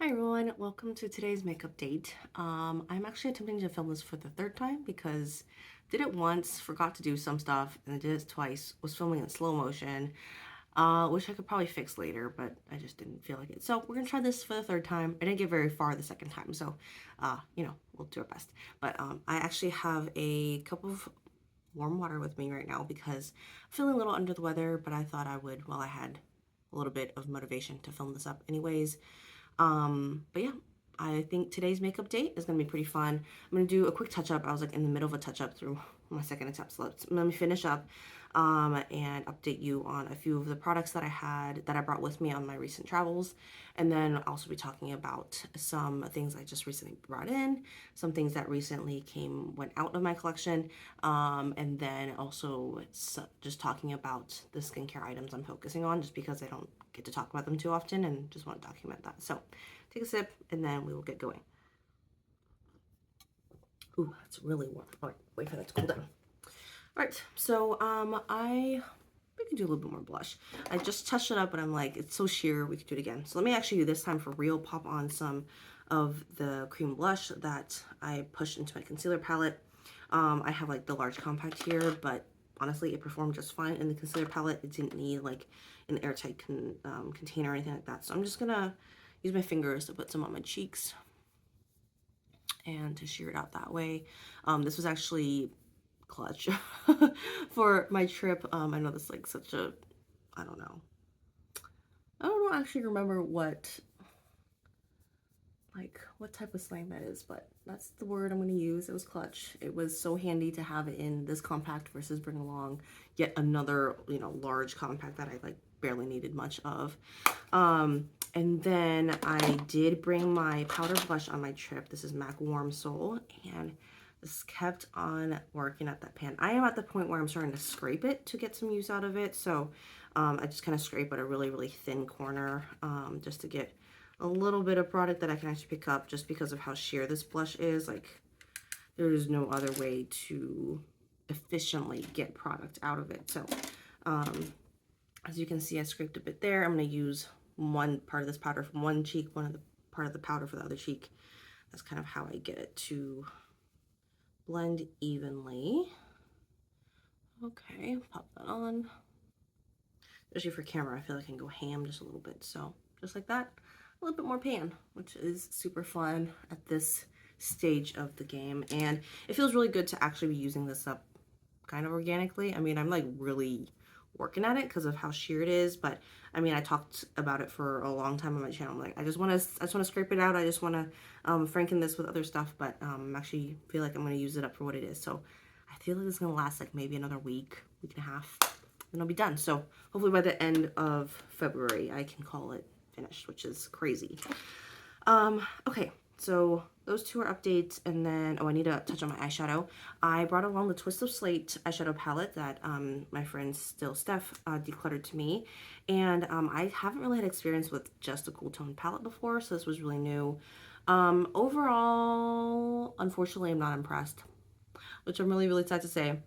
Hi everyone, welcome to today's makeup date. I'm actually attempting to film this for the third time because did it once, forgot to do some stuff, and I did it twice, was filming in slow motion, which I could probably fix later, but I just didn't feel like it. So we're gonna try this for the third time. I didn't get very far the second time, so we'll do our best. But I actually have a cup of warm water with me right now because I'm feeling a little under the weather, but I thought I would while I had a little bit of motivation to film this up anyways. But yeah, I think today's makeup date is gonna be pretty fun. I'm gonna do a quick touch up. I was like in the middle of a touch up through my second attempt, so let me finish up and update you on a few of the products that I brought with me on my recent travels, and then I'll also be talking about some things I just recently brought in, some things that recently went out of my collection, and then also it's just talking about the skincare items I'm focusing on, just because I don't get to talk about them too often and just want to document that. So take a sip and then we will get going. Ooh, that's really warm. All right, wait for that to cool down. All right, so we could do a little bit more blush. I just touched it up, but I'm like, it's so sheer, we could do it again. So let me actually do this time for real, pop on some of the cream blush that I pushed into my concealer palette. I have like the large compact here, but honestly, it performed just fine in the concealer palette. It didn't need like an airtight container or anything like that. So I'm just gonna use my fingers to put some on my cheeks and to sheer it out that way. This was actually clutch for my trip. I know this like such a, I don't know. I don't actually remember what type of slang that is, but that's the word I'm going to use. It was clutch. It was so handy to have it in this compact versus bring along yet another, large compact that I like barely needed much of. And then I did bring my powder blush on my trip. This is MAC Warm Soul, and this kept on working at that pan. I am at the point where I'm starting to scrape it to get some use out of it. So I just kind of scrape at a really, really thin corner just to get a little bit of product that I can actually pick up, just because of how sheer this blush is. Like, there is no other way to efficiently get product out of it. So as you can see, I scraped a bit there. I'm going to use one part of this powder from one cheek, part of the powder for the other cheek. That's kind of how I get it to blend evenly. Okay, pop that on. Especially for camera, I feel like I can go ham just a little bit. So just like that, a little bit more pan, which is super fun at this stage of the game. And it feels really good to actually be using this up kind of organically. I mean, I'm like really working at it because of how sheer it is, but I mean, I talked about it for a long time on my channel. I'm like, I just want to scrape it out. I just want to franken this with other stuff, but actually feel like I'm going to use it up for what it is. So I feel like it's going to last like maybe another week and a half, and I'll be done. So hopefully by the end of February, I can call it finished, which is crazy. Okay, so those two are updates, and then, oh, I need to touch on my eyeshadow. I brought along the Twist of Slate eyeshadow palette that my friend Steph decluttered to me, and I haven't really had experience with just a cool tone palette before, so this was really new. Overall, unfortunately, I'm not impressed, which I'm really, really sad to say.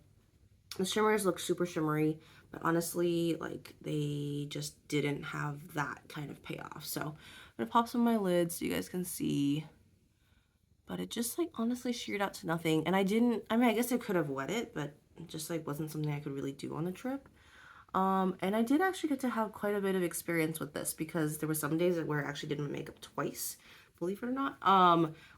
The shimmers look super shimmery, but honestly, like, they just didn't have that kind of payoff. So I'm gonna pop some of my lids so you guys can see. But it just like honestly sheared out to nothing. And I mean, I guess I could have wet it, but it just like wasn't something I could really do on the trip. And I did actually get to have quite a bit of experience with this because there were some days where I actually did my makeup twice, believe it or not.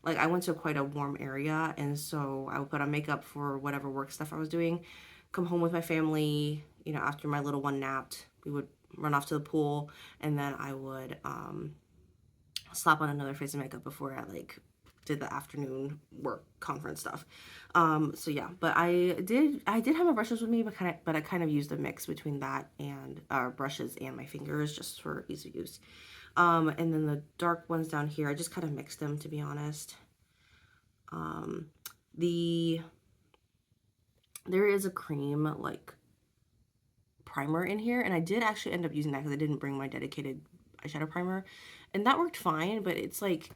Like, I went to quite a warm area, and so I would put on makeup for whatever work stuff I was doing, come home with my family, after my little one napped, we would run off to the pool, and then I would slap on another face of makeup before I like did the afternoon work conference stuff. So yeah, but I did have my brushes with me, but I kind of used a mix between that and brushes and my fingers just for ease of use. And then the dark ones down here, I just kind of mixed them, to be honest. There is a cream like primer in here, and I did actually end up using that because I didn't bring my dedicated eyeshadow primer, and that worked fine, but it's like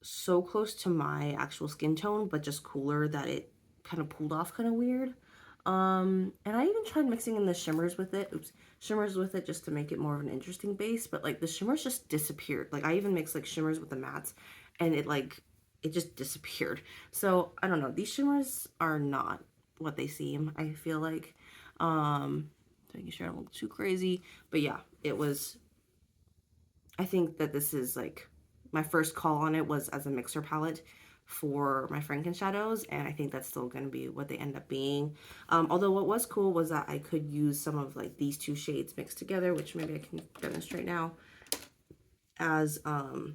so close to my actual skin tone, but just cooler, that it kind of pulled off kind of weird. And I even tried mixing in the shimmers with it. Oops, shimmers with it just to make it more of an interesting base. But like the shimmers just disappeared. Like I even mixed like shimmers with the mattes, and it just disappeared. So I don't know. These shimmers are not what they seem. I feel like, making sure I don't look too crazy. But yeah, it was. I think that this is like my first call on it was as a mixer palette for my Franken shadows, and I think that's still going to be what they end up being. Although what was cool was that I could use some of like these two shades mixed together, which maybe I can demonstrate now, as to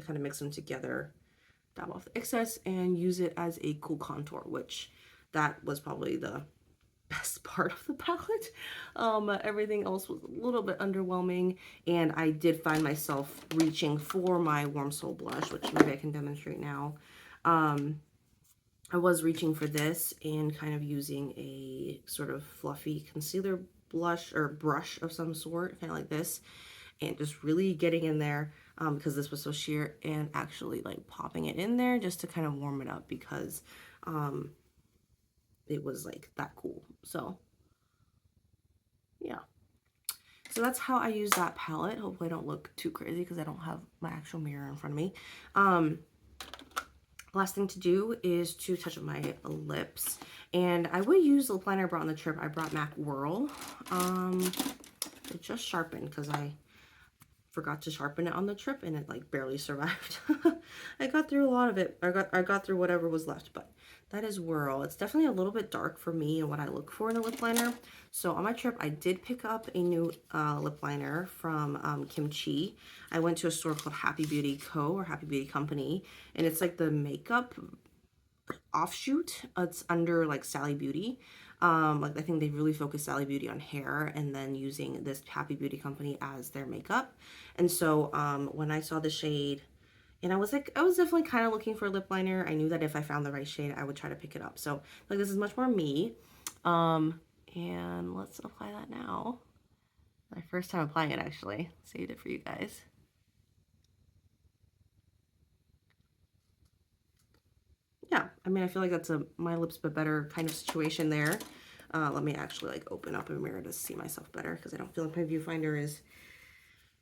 kind of mix them together, dab off the excess, and use it as a cool contour, which that was probably the best part of the palette. Everything else was a little bit underwhelming, and I did find myself reaching for my Warm Soul blush, which maybe I can demonstrate now. I was reaching for this and kind of using a sort of fluffy concealer blush or brush of some sort, kind of like this, and just really getting in there because this was so sheer, and actually like popping it in there just to kind of warm it up because it was like that cool. So yeah, so that's how I use that palette. Hopefully I don't look too crazy because I don't have my actual mirror in front of me. Last thing to do is to touch up my lips, and I will use the lip liner I brought on the trip. I brought MAC Whirl. It just sharpened because I forgot to sharpen it on the trip, and it like barely survived. I got through a lot of it. I got through whatever was left, but that is Whirl. It's definitely a little bit dark for me and what I look for in a lip liner. So on my trip, I did pick up a new lip liner from Kimchi. I went to a store called Happy Beauty Co. or Happy Beauty Company, and it's like the makeup offshoot. It's under like Sally Beauty. Like I think they really focus Sally Beauty on hair, and then using this Happy Beauty Company as their makeup. And so when I saw the shade, and I was definitely kind of looking for a lip liner. I knew that if I found the right shade, I would try to pick it up. So like this is much more me. And let's apply that now. My first time applying it, actually. Saved it for you guys. Yeah, I mean, I feel like that's a my lips but better kind of situation there. Let me actually like open up a mirror to see myself better because I don't feel like my viewfinder is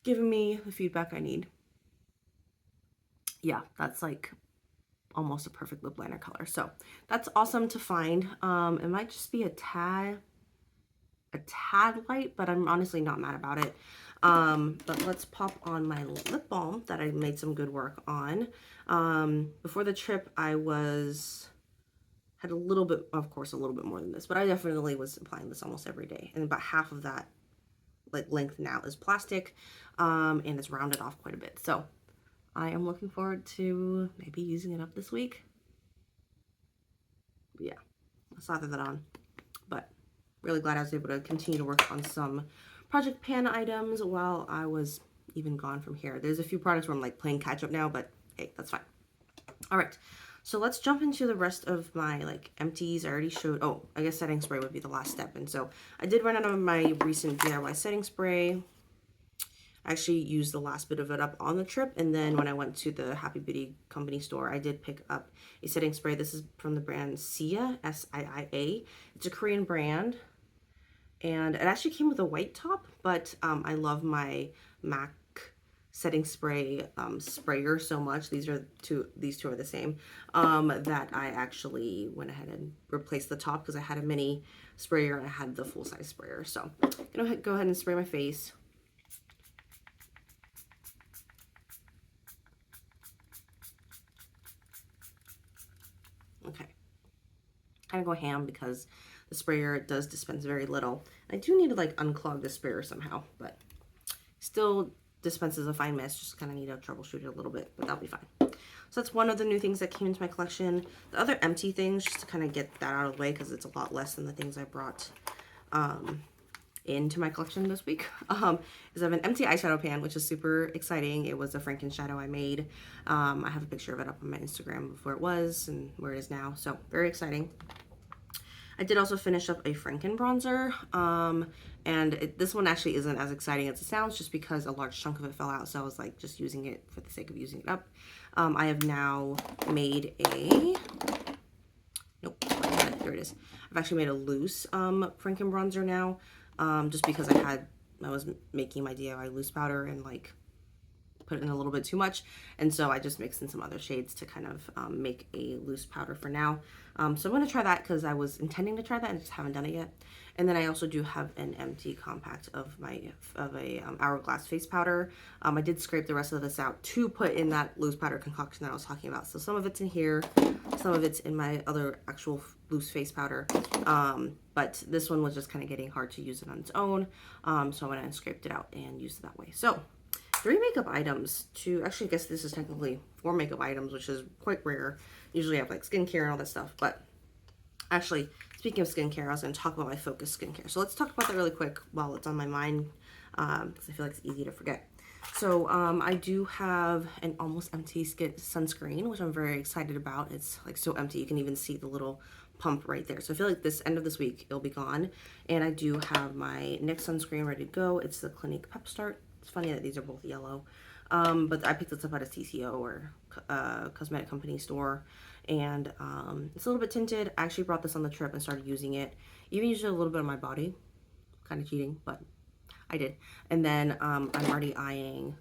giving me the feedback I need. Yeah, that's like almost a perfect lip liner color. So that's awesome to find. It might just be a tad light, but I'm honestly not mad about it. But let's pop on my lip balm that I made some good work on. Before the trip, I had a little bit, of course, a little bit more than this, but I definitely was applying this almost every day. And about half of that like length now is plastic, and it's rounded off quite a bit. So I am looking forward to maybe using it up this week. But yeah, I'll slather that on. But really glad I was able to continue to work on some Project Pan items while I was even gone from here. There's a few products where I'm like playing catch up now, but hey, that's fine. All right, so let's jump into the rest of my like empties. I already showed, oh, I guess setting spray would be the last step. And so I did run out of my recent DIY setting spray. I actually used the last bit of it up on the trip, and then when I went to the Happy Beauty Company store, I did pick up a setting spray. This is from the brand Sia, S-I-I-A. It's a Korean brand, and it actually came with a white top, but I love my MAC setting spray sprayer so much. These two are the same, that I actually went ahead and replaced the top because I had a mini sprayer and I had the full-size sprayer. So I'm gonna go ahead and spray my face. Okay, kind of go ham because the sprayer does dispense very little. I do need to like unclog the sprayer somehow, but still dispenses a fine mist. Just kind of need to troubleshoot it a little bit, but that'll be fine. So that's one of the new things that came into my collection. The other empty things, just to kind of get that out of the way because it's a lot less than the things I brought into my collection this week, is I have an empty eyeshadow pan, which is super exciting. It was a Franken shadow I made. I have a picture of it up on my Instagram of where it was and where it is now, so very exciting. I did also finish up a Franken bronzer, and this one actually isn't as exciting as it sounds just because a large chunk of it fell out, so I was like just using it for the sake of using it up. I have now made a, nope, there it is. I've actually made a loose Franken bronzer now, just because I was making my DIY loose powder and like put in a little bit too much, and so I just mixed in some other shades to kind of make a loose powder for now. So I'm going to try that because I was intending to try that and just haven't done it yet. And then I also do have an empty compact of a Hourglass face powder. I did scrape the rest of this out to put in that loose powder concoction that I was talking about. So some of it's in here, some of it's in my other actual loose face powder. But this one was just kind of getting hard to use it on its own. So I went and scraped it out and used it that way. So 3 makeup items to, actually I guess this is technically 4 makeup items, which is quite rare. Usually I have like skincare and all that stuff, but actually, speaking of skincare, I was going to talk about my Focus skincare. So let's talk about that really quick while it's on my mind, because I feel like it's easy to forget. So I do have an almost empty sunscreen, which I'm very excited about. It's like so empty, you can even see the little pump right there. So I feel like this end of this week, it'll be gone. And I do have my NYX sunscreen ready to go. It's the Clinique Pep Start. It's funny that these are both yellow, but I picked this up at a TCO or cosmetic company store, and it's a little bit tinted. I actually brought this on the trip and started using it. Even used it a little bit on my body, kind of cheating, but I did. And then I'm already eyeing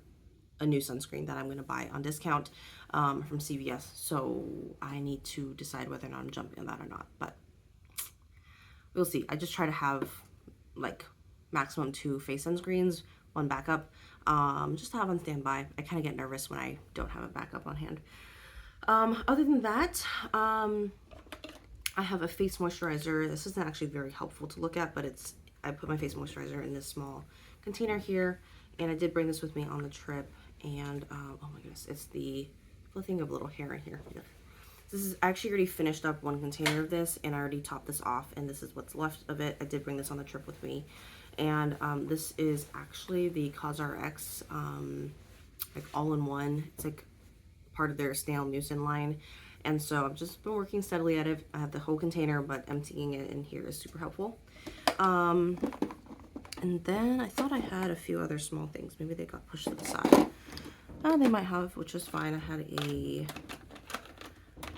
a new sunscreen that I'm going to buy on discount from CVS. So I need to decide whether or not I'm jumping on that or not, but we'll see. I just try to have like maximum 2 face sunscreens, 1 backup, just to have on standby. I kind of get nervous when I don't have a backup on hand. Other than that, I have a face moisturizer. This isn't actually very helpful to look at, but I put my face moisturizer in this small container here, and I did bring this with me on the trip, and oh my goodness, it's the thing of little hair in here. I actually already finished up 1 container of this, and I already topped this off, and this is what's left of it. I did bring this on the trip with me, and this is actually the CosRX like all-in-one. It's like part of their snail mucin line, and so I've just been working steadily at it. I have the whole container, but emptying it in here is super helpful. And then I thought I had a few other small things. Maybe they got pushed to the side. They might have, which is fine. I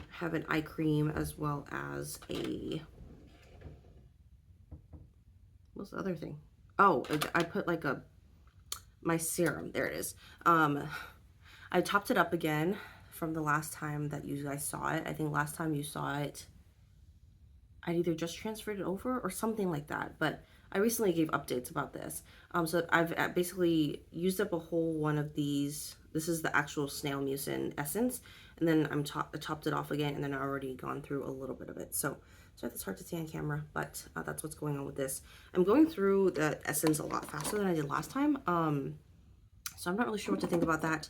have an eye cream as well as what's the other thing? Oh, I put like my serum. There it is. I topped it up again from the last time that you guys saw it. I think last time you saw it, I either just transferred it over or something like that, but I recently gave updates about this. So I've basically used up a whole one of these. This is the actual snail mucin essence, and then I topped it off again, and then I've already gone through a little bit of it. So that's hard to see on camera, but that's what's going on with this. I'm going through the essence a lot faster than I did last time, so I'm not really sure what to think about that,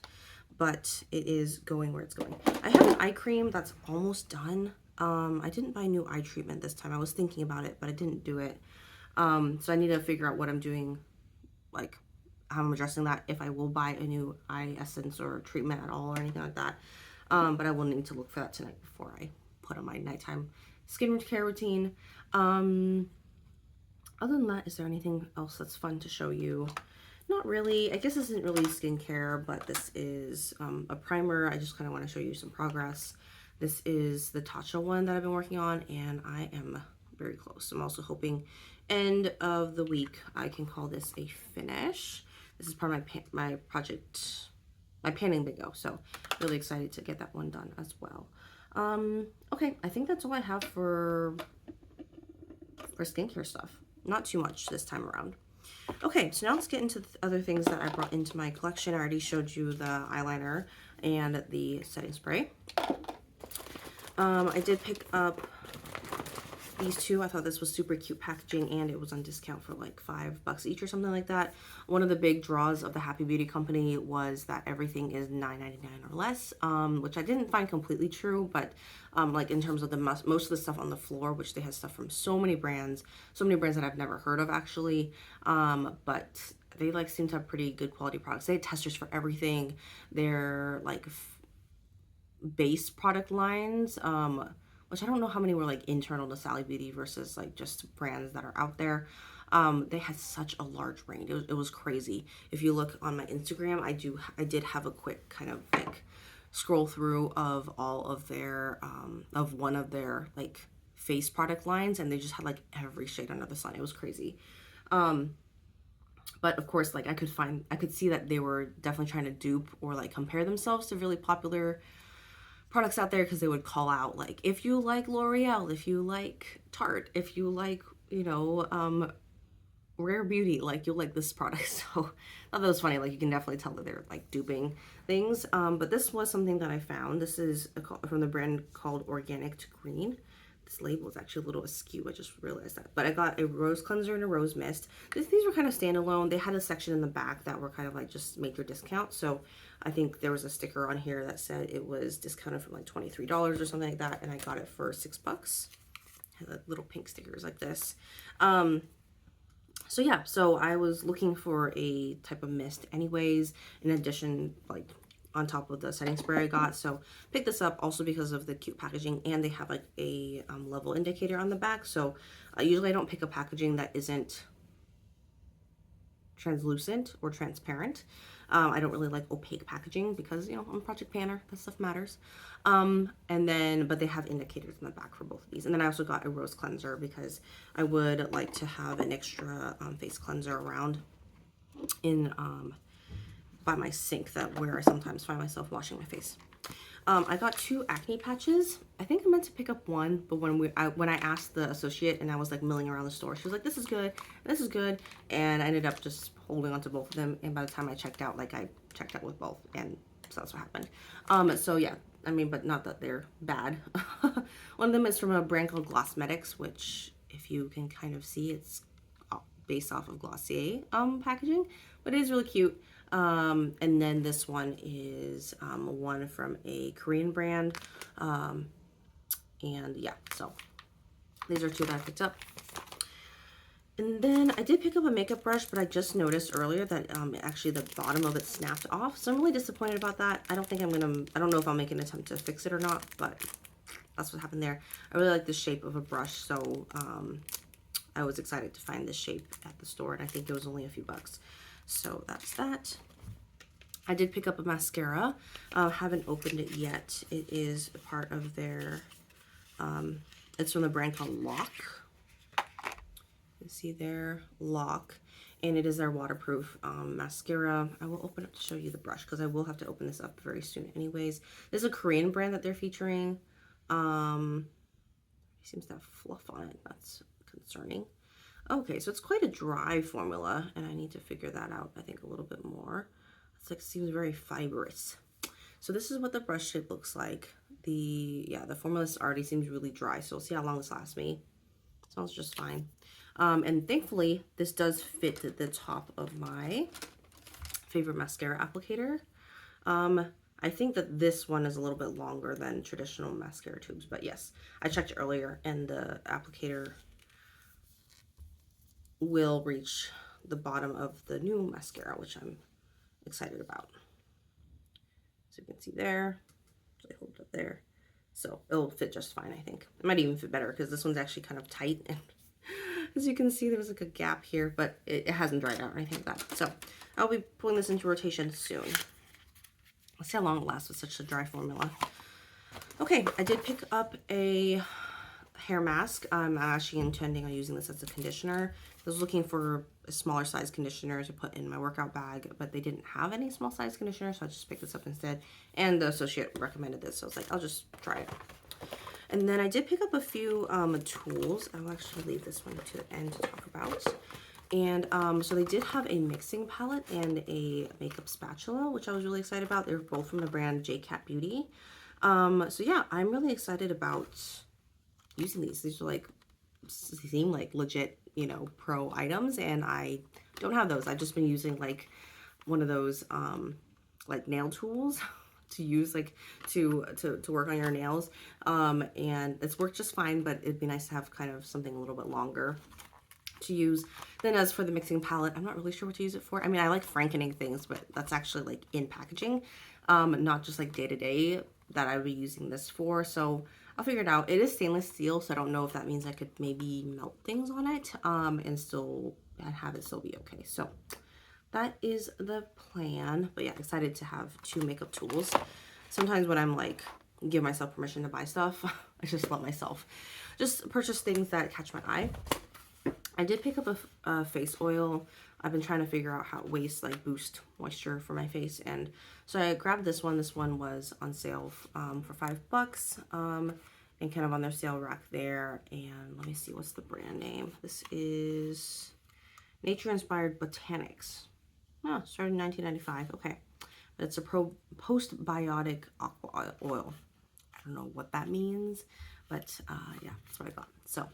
but it is going where it's going. I have an eye cream that's almost done. I didn't buy new eye treatment this time. I was thinking about it, but I didn't do it. So I need to figure out what I'm doing, like how I'm addressing that, if I will buy a new eye essence or treatment at all or anything like that. But I will need to look for that tonight before I put on my nighttime skincare routine. Other than that, is there anything else that's fun to show you? Not really. I guess this isn't really skincare, but this is a primer. I just kind of want to show you some progress. This is the Tatcha one that I've been working on, and I am very close. I'm also hoping end of the week I can call this a finish. This is part of my project, my panning bingo, so really excited to get that one done as well. Okay, I think that's all I have for skincare stuff. Not too much this time around. Okay, so now let's get into the other things that I brought into my collection. I already showed you the eyeliner and the setting spray. I did pick up these two. I thought this was super cute packaging, and it was on discount for like $5 each or something like that. One of the big draws of the Happy Beauty company was that everything is $9.99 or less, which I didn't find completely true, but like in terms of the most of the stuff on the floor, which they have stuff from so many brands that I've never heard of actually, but they like seem to have pretty good quality products. They had testers for everything. They're like base product lines, which I don't know how many were like internal to Sally Beauty versus like just brands that are out there. They had such a large range. It was crazy. If you look on my Instagram, I did have a quick kind of like scroll through of all of their of one of their like face product lines, and they just had like every shade under the sun. It was crazy. But of course, like I could see that they were definitely trying to dupe or like compare themselves to really popular products out there, because they would call out like, if you like L'Oreal, if you like Tarte, if you like, you know, Rare Beauty, like you'll like this product. So I thought that was funny. Like you can definitely tell that they're like duping things. But this was something that I found. This is from the brand called Organic to Green. This label is actually a little askew. I just realized that. But I got a rose cleanser and a rose mist. These were kind of standalone. They had a section in the back that were kind of like just major discount. So I think there was a sticker on here that said it was discounted from like $23 or something like that. And I got it for $6. Had like little pink stickers like this. So yeah, so I was looking for a type of mist anyways, in addition, like on top of the setting spray I got. So picked this up also because of the cute packaging, and they have like a level indicator on the back. So usually I don't pick up packaging that isn't translucent or transparent. I don't really like opaque packaging because, you know, I'm a project planner, that stuff matters. And then, but they have indicators in the back for both of these. And then I also got a rose cleanser because I would like to have an extra face cleanser around in by my sink, that where I sometimes find myself washing my face. I got 2 acne patches. I think I meant to pick up one, but when I asked the associate and I was like milling around the store, she was like, this is good, this is good. And I ended up just holding on to both of them. And by the time I checked out, like I checked out with both. And so that's what happened. So yeah, I mean, but not that they're bad. One of them is from a brand called Glossmetics, which if you can kind of see, it's based off of Glossier packaging, but it is really cute. And then this one is one from a Korean brand. And yeah, so these are 2 that I picked up. And then I did pick up a makeup brush, but I just noticed earlier that actually the bottom of it snapped off. So I'm really disappointed about that. I don't know if I'll make an attempt to fix it or not, but that's what happened there. I really like the shape of a brush, so I was excited to find this shape at the store, and I think it was only a few bucks. So that's that. I did pick up a mascara. Haven't opened it yet. It is a part of their, it's from the brand called Lock. You see there, Lock. And it is their waterproof mascara. I will open up to show you the brush because I will have to open this up very soon anyways. This is a Korean brand that they're featuring. It seems to have fluff on it. That's concerning. Okay, so it's quite a dry formula, and I need to figure that out, I think, a little bit more. It's like, seems very fibrous. So this is what the brush shape looks like. The formula already seems really dry, so we'll see how long this lasts me. Smells just fine. And thankfully, this does fit the top of my favorite mascara applicator. I think that this one is a little bit longer than traditional mascara tubes, but yes, I checked earlier, and the applicator will reach the bottom of the new mascara, which I'm excited about. So you can see there, so I hold it up there. So it'll fit just fine, I think. It might even fit better because this one's actually kind of tight, and as you can see, there was like a gap here, but it hasn't dried out or anything like that. So I'll be pulling this into rotation soon. Let's see how long it lasts with such a dry formula. Okay, I did pick up a hair mask. I'm actually intending on using this as a conditioner. I was looking for a smaller size conditioner to put in my workout bag, but they didn't have any small size conditioner, so I just picked this up instead. And the associate recommended this, so I was like, I'll just try it. And then I did pick up a few tools. I'll actually leave this one to the end to talk about. And so they did have a mixing palette and a makeup spatula, which I was really excited about. They're both from the brand J-Cat Beauty. So yeah, I'm really excited about using these. These are like, seem like legit, you know, pro items, and I don't have those. I've just been using like one of those like nail tools to use like to work on your nails, and it's worked just fine, but it'd be nice to have kind of something a little bit longer to use. Then as for the mixing palette, I'm not really sure what to use it for. I mean, I like frankening things, but that's actually like in packaging, not just like day-to-day that I would be using this for. So I'll figure it out. It is stainless steel, so I don't know if that means I could maybe melt things on it and still have it still be okay. So that is the plan. But yeah, excited to have 2 makeup tools. Sometimes when I'm like give myself permission to buy stuff. I just let myself just purchase things that catch my eye. I did pick up a face oil. I've been trying to figure out how ways like boost moisture for my face, and so I grabbed this one. This one was on sale for $5, and kind of on their sale rack there. And let me see, what's the brand name? This is Nature Inspired Botanics. Oh, started in 1995. Okay, but it's a postbiotic aqua oil. I don't know what that means, but yeah, that's what I got. So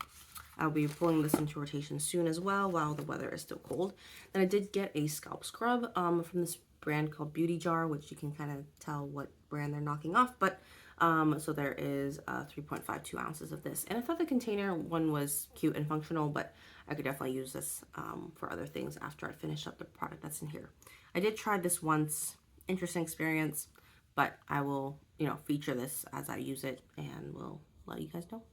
I'll be pulling this into rotation soon as well while the weather is still cold. Then I did get a scalp scrub from this brand called Beauty Jar, which you can kind of tell what brand they're knocking off. But so there is 3.52 ounces of this. And I thought the container one was cute and functional, but I could definitely use this for other things after I finish up the product that's in here. I did try this once. Interesting experience, but I will, you know, feature this as I use it and will let you guys know.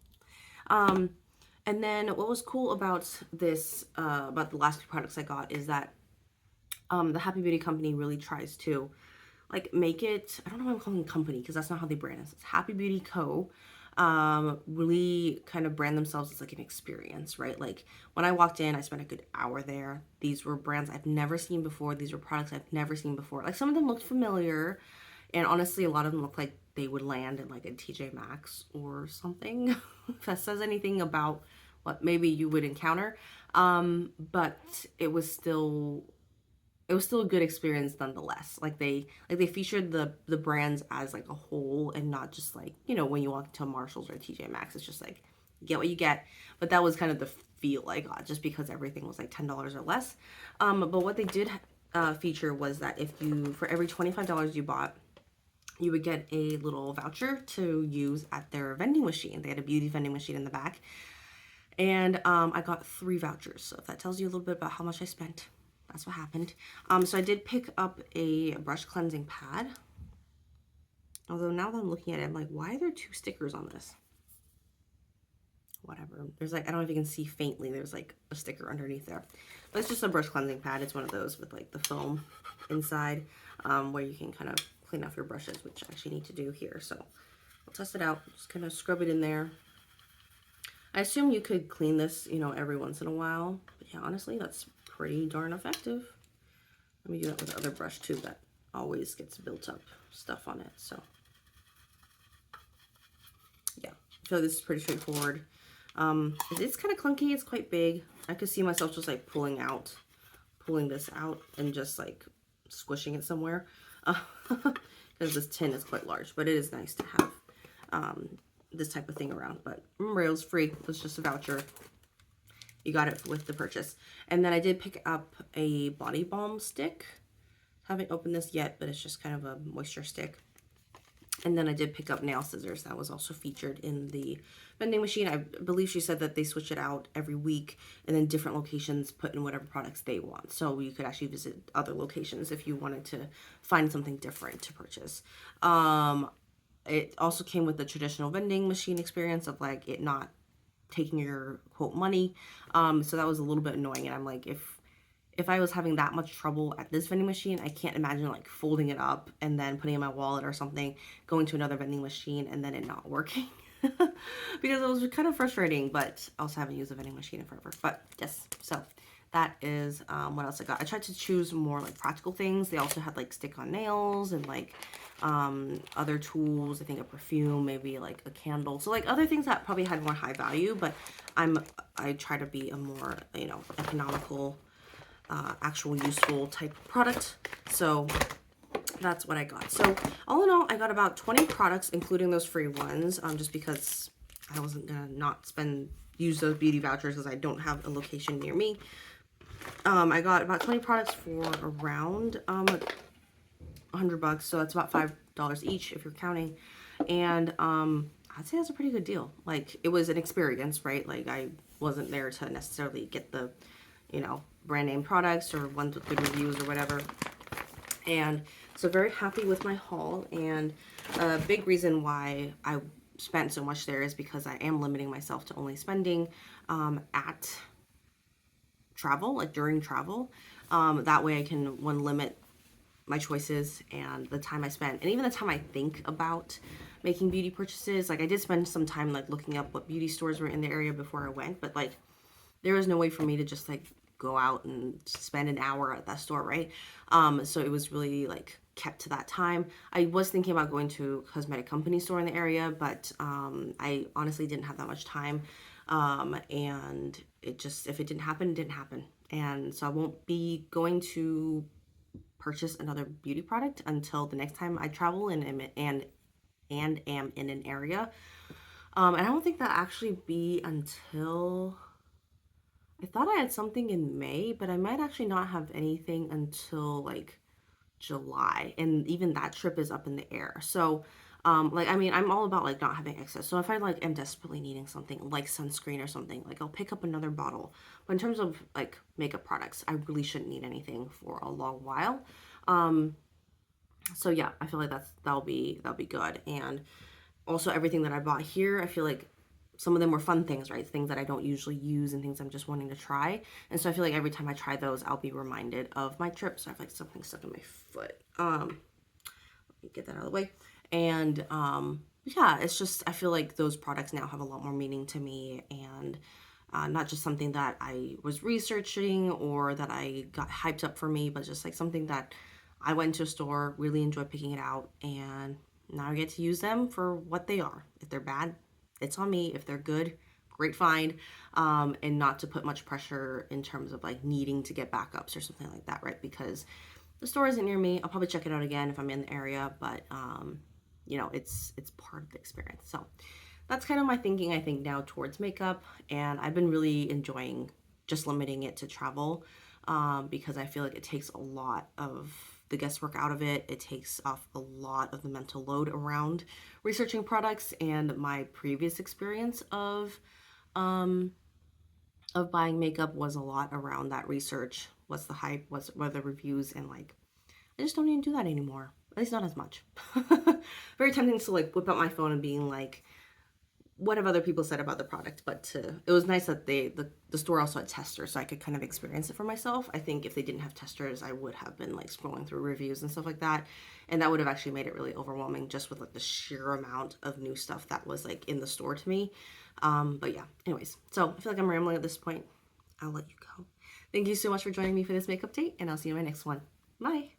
And then what was cool about this, about the last two products I got, is that the Happy Beauty company really tries to like make it, I don't know why I'm calling it company because that's not how they brand it. It's Happy Beauty Co. Really kind of brand themselves as like an experience, right? Like when I walked in, I spent a good hour there. These were brands I've never seen before. These were products I've never seen before. Like some of them looked familiar, and honestly, a lot of them look like they would land in like a TJ Maxx or something. If that says anything about what maybe you would encounter. But it was still a good experience nonetheless. Like they featured the brands as like a whole and not just like, you know, when you walk into Marshalls or TJ Maxx, it's just like you get what you get. But that was kind of the feel I got, just because everything was like $10 or less. But what they did feature was that if you, for every $25 you bought, you would get a little voucher to use at their vending machine. They had a beauty vending machine in the back. And I got 3 vouchers. So if that tells you a little bit about how much I spent, that's what happened. So I did pick up a brush cleansing pad. Although now that I'm looking at it, I'm like, why are there 2 stickers on this? Whatever. There's like, I don't know if you can see faintly, there's like a sticker underneath there. But it's just a brush cleansing pad. It's one of those with like the foam inside, where you can kind of clean off your brushes, which I actually need to do here. So I'll test it out. Just kind of scrub it in there. I assume you could clean this, you know, every once in a while. But yeah, honestly, that's pretty darn effective. Let me do that with the other brush too that always gets built up stuff on it. So yeah, so this is pretty straightforward. It's kind of clunky. It's quite big. I could see myself just like pulling this out and just like squishing it somewhere. Because this tin is quite large, but it is nice to have this type of thing around. But remember, it was free. It was just a voucher. You got it with the purchase. And then I did pick up a body balm stick. Haven't opened this yet, but it's just kind of a moisture stick. And then I did pick up nail scissors. That was also featured in the vending machine. I believe she said that they switch it out every week, and then different locations put in whatever products they want. So you could actually visit other locations if you wanted to find something different to purchase. It also came with the traditional vending machine experience of like it not taking your quote money. So that was a little bit annoying. And I'm like, if I was having that much trouble at this vending machine, I can't imagine like folding it up and then putting it in my wallet or something, going to another vending machine and then it not working. Because it was kind of frustrating, but I also haven't used a vending machine in forever. But yes, so that is what else I got. I tried to choose more like practical things. They also had like stick-on nails and like other tools. I think a perfume, maybe like a candle. So like other things that probably had more high value, but I try to be a more, you know, economical, actual useful type of product. So that's what I got. So all in all, I got about 20 products, including those free ones, just because I wasn't gonna not use those beauty vouchers because I don't have a location near me. I got about 20 products for around $100, so that's about $5 each if you're counting. And I'd say that's a pretty good deal. Like, it was an experience, right? Like, I wasn't there to necessarily get the, you know, brand name products or ones with good reviews or whatever. And so very happy with my haul. And a big reason why I spent so much there is because I am limiting myself to only spending at travel, like during travel. That way I can, one, limit my choices and the time I spend, and even the time I think about making beauty purchases. Like I did spend some time like looking up what beauty stores were in the area before I went, but like there was no way for me to just like go out and spend an hour at that store, right? So it was really like kept to that time. I was thinking about going to a cosmetic company store in the area, but I honestly didn't have that much time. And it just, if it didn't happen, it didn't happen. And so I won't be going to purchase another beauty product until the next time I travel and am in an area. And I don't think that'll actually be until, I thought I had something in May, but I might actually not have anything until like July, and even that trip is up in the air. So like I mean, I'm all about like not having excess. So if I like am desperately needing something like sunscreen or something, like I'll pick up another bottle. But in terms of like makeup products, I really shouldn't need anything for a long while. um so yeah, I feel like that'll be good. And also everything that I bought here, I feel like some of them were fun things, right? Things that I don't usually use and things I'm just wanting to try. And so I feel like every time I try those, I'll be reminded of my trip. So I have like something stuck in my foot. Let me get that out of the way. And yeah, it's just, I feel like those products now have a lot more meaning to me, and not just something that I was researching or that I got hyped up for me, but just like something that I went to a store, really enjoyed picking it out, and now I get to use them for what they are. If they're bad, it's on me. If they're good, great find. And not to put much pressure in terms of like needing to get backups or something like that, right? Because the store isn't near me. I'll probably check it out again if I'm in the area, but you know, it's part of the experience. So that's kind of my thinking, I think, now towards makeup. And I've been really enjoying just limiting it to travel, because I feel like it takes a lot of the guesswork out of it. It takes off a lot of the mental load around researching products. And my previous experience of buying makeup was a lot around that research. What's the hype? What are the reviews? And like, I just don't even do that anymore. At least not as much. Very tempting to like whip out my phone and being like, what have other people said about the product? But it was nice that the store also had testers, so I could kind of experience it for myself. I think if they didn't have testers, I would have been like scrolling through reviews and stuff like that, and that would have actually made it really overwhelming just with like the sheer amount of new stuff that was like in the store to me. But yeah, anyways, so I feel like I'm rambling at this point. I'll let you go. Thank you so much for joining me for this makeup date, and I'll see you in my next one. Bye.